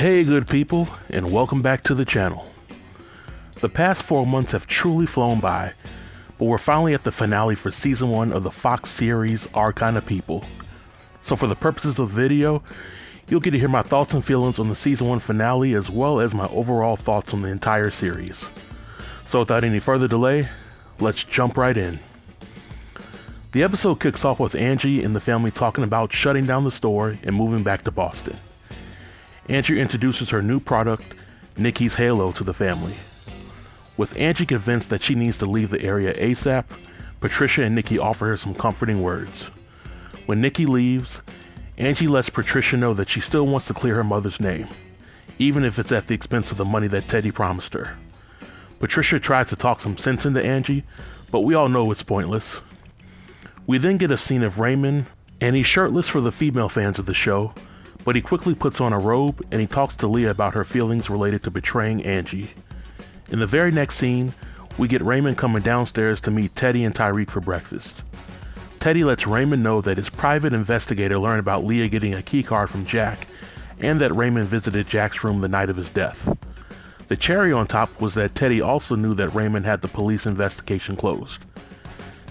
Hey good people, and welcome back to the channel. The past 4 months have truly flown by, but we're finally at the finale for season 1 of the Fox series Our Kind of People. So for the purposes of the video, you'll get to hear my thoughts and feelings on the season 1 finale as well as my overall thoughts on the entire series. So without any further delay, let's jump right in. The episode kicks off with Angie and the family talking about shutting down the store and moving back to Boston. Angie introduces her new product, Nikki's Halo, to the family. With Angie convinced that she needs to leave the area ASAP, Patricia and Nikki offer her some comforting words. When Nikki leaves, Angie lets Patricia know that she still wants to clear her mother's name, even if it's at the expense of the money that Teddy promised her. Patricia tries to talk some sense into Angie, but we all know it's pointless. We then get a scene of Raymond, and he's shirtless for the female fans of the show, but he quickly puts on a robe and he talks to Leah about her feelings related to betraying Angie. In the very next scene, we get Raymond coming downstairs to meet Teddy and Tariq for breakfast. Teddy lets Raymond know that his private investigator learned about Leah getting a keycard from Jack and that Raymond visited Jack's room the night of his death. The cherry on top was that Teddy also knew that Raymond had the police investigation closed.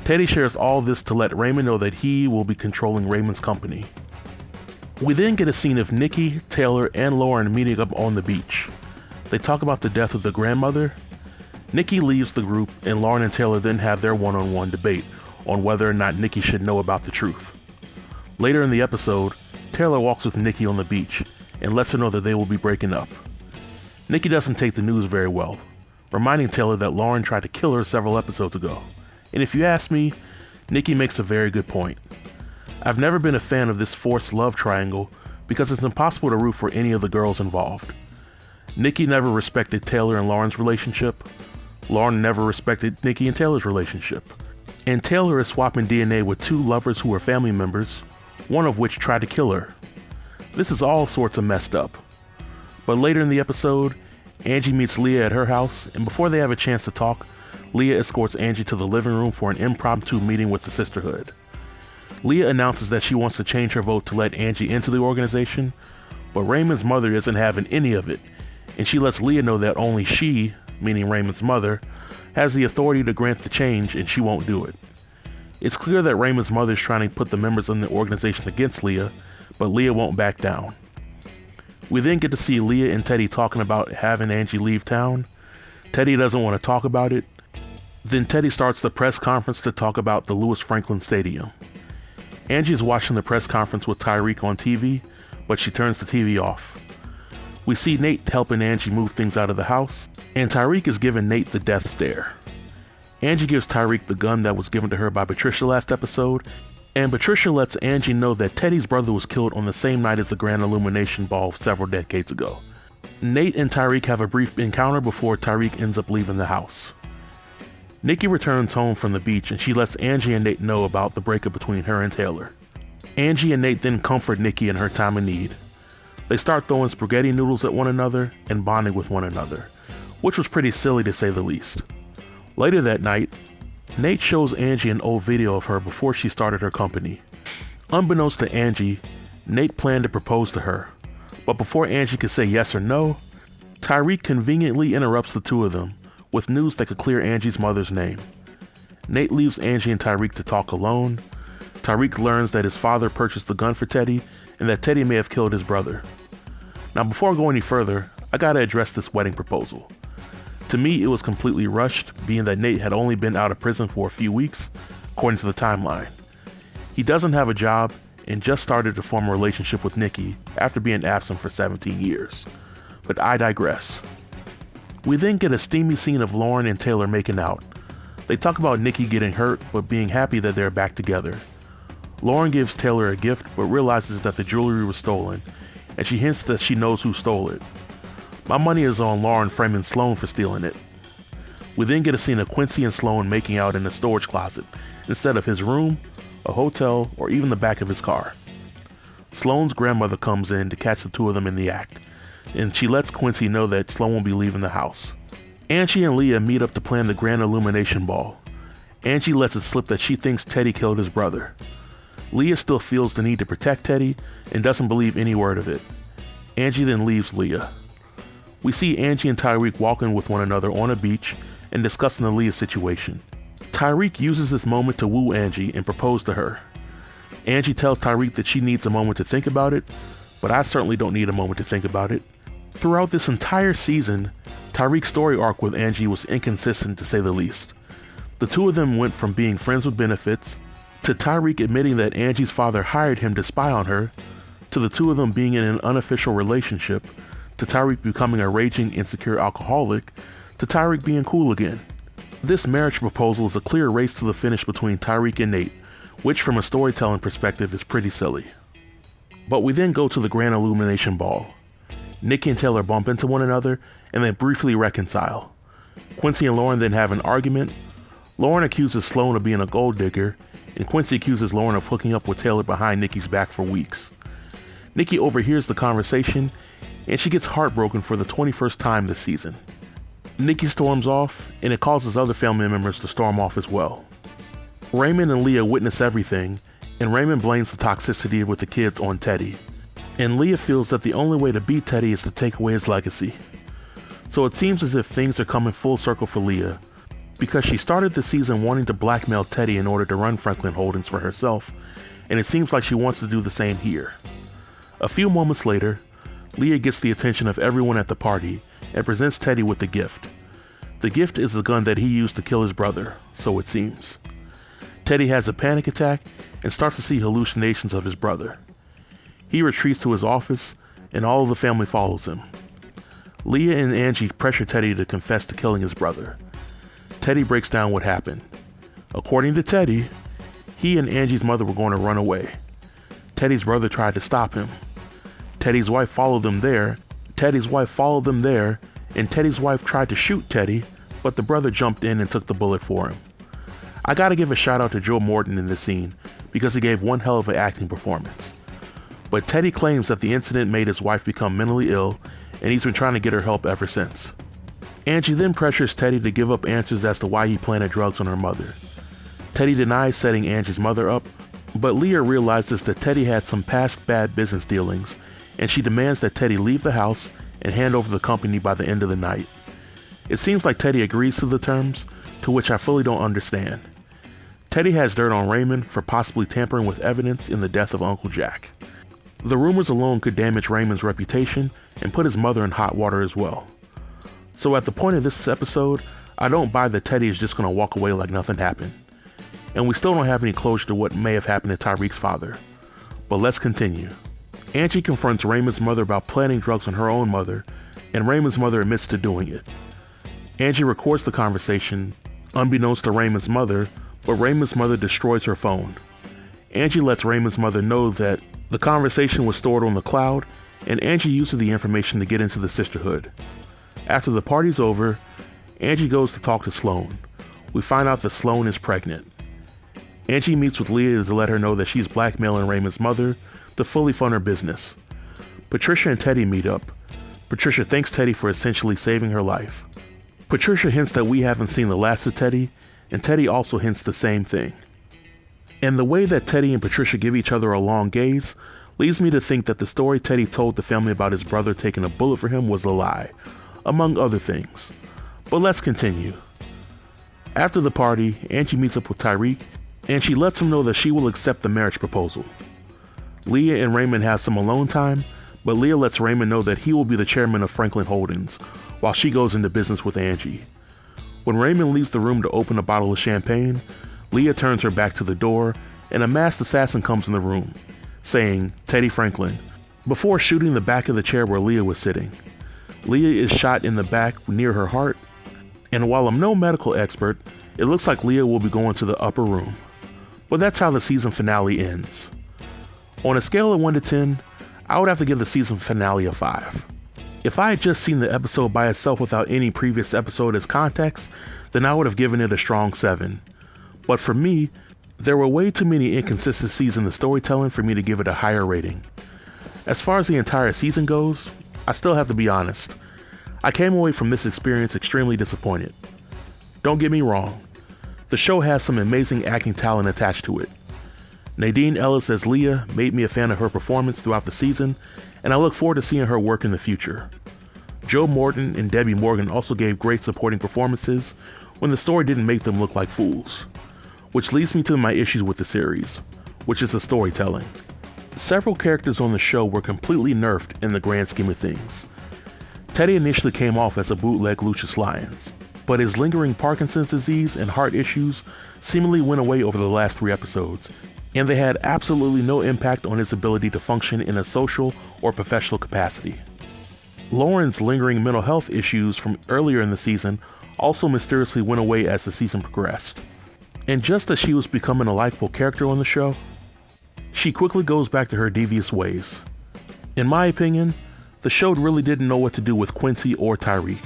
Teddy shares all this to let Raymond know that he will be controlling Raymond's company. We then get a scene of Nikki, Taylor, and Lauren meeting up on the beach. They talk about the death of the grandmother. Nikki leaves the group, and Lauren and Taylor then have their one-on-one debate on whether or not Nikki should know about the truth. Later in the episode, Taylor walks with Nikki on the beach and lets her know that they will be breaking up. Nikki doesn't take the news very well, reminding Taylor that Lauren tried to kill her several episodes ago. And if you ask me, Nikki makes a very good point. I've never been a fan of this forced love triangle because it's impossible to root for any of the girls involved. Nikki never respected Taylor and Lauren's relationship. Lauren never respected Nikki and Taylor's relationship. And Taylor is swapping DNA with 2 lovers who are family members, one of which tried to kill her. This is all sorts of messed up. But later in the episode, Angie meets Leah at her house, and before they have a chance to talk, Leah escorts Angie to the living room for an impromptu meeting with the sisterhood. Leah announces that she wants to change her vote to let Angie into the organization, but Raymond's mother isn't having any of it, and she lets Leah know that only she, meaning Raymond's mother, has the authority to grant the change and she won't do it. It's clear that Raymond's mother is trying to put the members in the organization against Leah, but Leah won't back down. We then get to see Leah and Teddy talking about having Angie leave town. Teddy doesn't want to talk about it. Then Teddy starts the press conference to talk about the Lewis Franklin Stadium. Angie is watching the press conference with Tariq on TV, but she turns the TV off. We see Nate helping Angie move things out of the house, and Tariq is giving Nate the death stare. Angie gives Tariq the gun that was given to her by Patricia last episode, and Patricia lets Angie know that Teddy's brother was killed on the same night as the Grand Illumination Ball several decades ago. Nate and Tariq have a brief encounter before Tariq ends up leaving the house. Nikki returns home from the beach and she lets Angie and Nate know about the breakup between her and Taylor. Angie and Nate then comfort Nikki in her time of need. They start throwing spaghetti noodles at one another and bonding with one another, which was pretty silly to say the least. Later that night, Nate shows Angie an old video of her before she started her company. Unbeknownst to Angie, Nate planned to propose to her, but before Angie could say yes or no, Tariq conveniently interrupts the two of them with news that could clear Angie's mother's name. Nate leaves Angie and Tariq to talk alone. Tariq learns that his father purchased the gun for Teddy and that Teddy may have killed his brother. Now before I go any further, I gotta address this wedding proposal. To me, it was completely rushed, being that Nate had only been out of prison for a few weeks, according to the timeline. He doesn't have a job and just started to form a relationship with Nikki after being absent for 17 years. But I digress. We then get a steamy scene of Lauren and Taylor making out. They talk about Nikki getting hurt, but being happy that they're back together. Lauren gives Taylor a gift, but realizes that the jewelry was stolen, and she hints that she knows who stole it. My money is on Lauren framing Sloan for stealing it. We then get a scene of Quincy and Sloan making out in a storage closet, instead of his room, a hotel, or even the back of his car. Sloan's grandmother comes in to catch the two of them in the act, and she lets Quincy know that Sloan won't be leaving the house. Angie and Leah meet up to plan the Grand Illumination Ball. Angie lets it slip that she thinks Teddy killed his brother. Leah still feels the need to protect Teddy and doesn't believe any word of it. Angie then leaves Leah. We see Angie and Tariq walking with one another on a beach and discussing the Leah situation. Tariq uses this moment to woo Angie and propose to her. Angie tells Tariq that she needs a moment to think about it, but I certainly don't need a moment to think about it. Throughout this entire season, Tariq's story arc with Angie was inconsistent to say the least. The two of them went from being friends with benefits, to Tariq admitting that Angie's father hired him to spy on her, to the two of them being in an unofficial relationship, to Tariq becoming a raging, insecure alcoholic, to Tariq being cool again. This marriage proposal is a clear race to the finish between Tariq and Nate, which from a storytelling perspective is pretty silly. But we then go to the Grand Illumination Ball. Nikki and Taylor bump into one another and they briefly reconcile. Quincy and Lauren then have an argument. Lauren accuses Sloan of being a gold digger, and Quincy accuses Lauren of hooking up with Taylor behind Nikki's back for weeks. Nikki overhears the conversation and she gets heartbroken for the 21st time this season. Nikki storms off, and it causes other family members to storm off as well. Raymond and Leah witness everything, and Raymond blames the toxicity with the kids on Teddy. And Leah feels that the only way to beat Teddy is to take away his legacy. So it seems as if things are coming full circle for Leah, because she started the season wanting to blackmail Teddy in order to run Franklin Holdings for herself, and it seems like she wants to do the same here. A few moments later, Leah gets the attention of everyone at the party and presents Teddy with the gift. The gift is the gun that he used to kill his brother, so it seems. Teddy has a panic attack and starts to see hallucinations of his brother. He retreats to his office, and all of the family follows him. Leah and Angie pressure Teddy to confess to killing his brother. Teddy breaks down what happened. According to Teddy, he and Angie's mother were going to run away. Teddy's brother tried to stop him. Teddy's wife followed them there, and Teddy's wife tried to shoot Teddy, but the brother jumped in and took the bullet for him. I gotta give a shout out to Joe Morton in this scene because he gave one hell of an acting performance. But Teddy claims that the incident made his wife become mentally ill, and he's been trying to get her help ever since. Angie then pressures Teddy to give up answers as to why he planted drugs on her mother. Teddy denies setting Angie's mother up, but Leah realizes that Teddy had some past bad business dealings, and she demands that Teddy leave the house and hand over the company by the end of the night. It seems like Teddy agrees to the terms, to which I fully don't understand. Teddy has dirt on Raymond for possibly tampering with evidence in the death of Uncle Jack. The rumors alone could damage Raymond's reputation and put his mother in hot water as well. So at the point of this episode, I don't buy that Teddy is just going to walk away like nothing happened. And we still don't have any closure to what may have happened to Tariq's father. But let's continue. Angie confronts Raymond's mother about planting drugs on her own mother, and Raymond's mother admits to doing it. Angie records the conversation, unbeknownst to Raymond's mother, but Raymond's mother destroys her phone. Angie lets Raymond's mother know that the conversation was stored on the cloud, and Angie uses the information to get into the sisterhood. After the party's over, Angie goes to talk to Sloan. We find out that Sloan is pregnant. Angie meets with Leah to let her know that she's blackmailing Raymond's mother to fully fund her business. Patricia and Teddy meet up. Patricia thanks Teddy for essentially saving her life. Patricia hints that we haven't seen the last of Teddy, and Teddy also hints the same thing. And the way that Teddy and Patricia give each other a long gaze leads me to think that the story Teddy told the family about his brother taking a bullet for him was a lie, among other things. But let's continue. After the party, Angie meets up with Tariq, and she lets him know that she will accept the marriage proposal. Leah and Raymond have some alone time, but Leah lets Raymond know that he will be the chairman of Franklin Holdings, while she goes into business with Angie. When Raymond leaves the room to open a bottle of champagne, Leah turns her back to the door, and a masked assassin comes in the room, saying, "Teddy Franklin," before shooting the back of the chair where Leah was sitting. Leah is shot in the back near her heart, and while I'm no medical expert, it looks like Leah will be going to the upper room. But that's how the season finale ends. On a scale of 1 to 10, I would have to give the season finale a 5. If I had just seen the episode by itself without any previous episode as context, then I would have given it a strong 7. But for me, there were way too many inconsistencies in the storytelling for me to give it a higher rating. As far as the entire season goes, I still have to be honest. I came away from this experience extremely disappointed. Don't get me wrong, the show has some amazing acting talent attached to it. Nadine Ellis as Leah made me a fan of her performance throughout the season, and I look forward to seeing her work in the future. Joe Morton and Debbie Morgan also gave great supporting performances when the story didn't make them look like fools. Which leads me to my issues with the series, which is the storytelling. Several characters on the show were completely nerfed in the grand scheme of things. Teddy initially came off as a bootleg Lucius Lyons, but his lingering Parkinson's disease and heart issues seemingly went away over the last 3 episodes, and they had absolutely no impact on his ability to function in a social or professional capacity. Lauren's lingering mental health issues from earlier in the season also mysteriously went away as the season progressed. And just as she was becoming a likable character on the show, she quickly goes back to her devious ways. In my opinion, the show really didn't know what to do with Quincy or Tariq.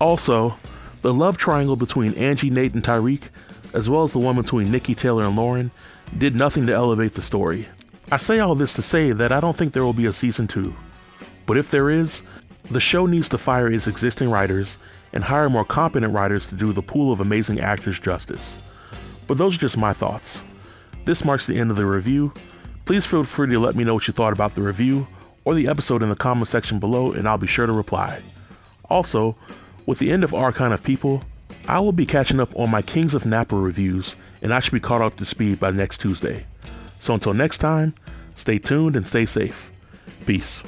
Also, the love triangle between Angie, Nate, and Tariq, as well as the one between Nikki, Taylor, and Lauren, did nothing to elevate the story. I say all this to say that I don't think there will be a season 2. But if there is, the show needs to fire its existing writers and hire more competent writers to do the pool of amazing actors justice. But those are just my thoughts. This marks the end of the review. Please feel free to let me know what you thought about the review or the episode in the comment section below, and I'll be sure to reply. Also, with the end of Our Kind of People, I will be catching up on my Kings of Napa reviews, and I should be caught up to speed by next Tuesday. So until next time, stay tuned and stay safe. Peace.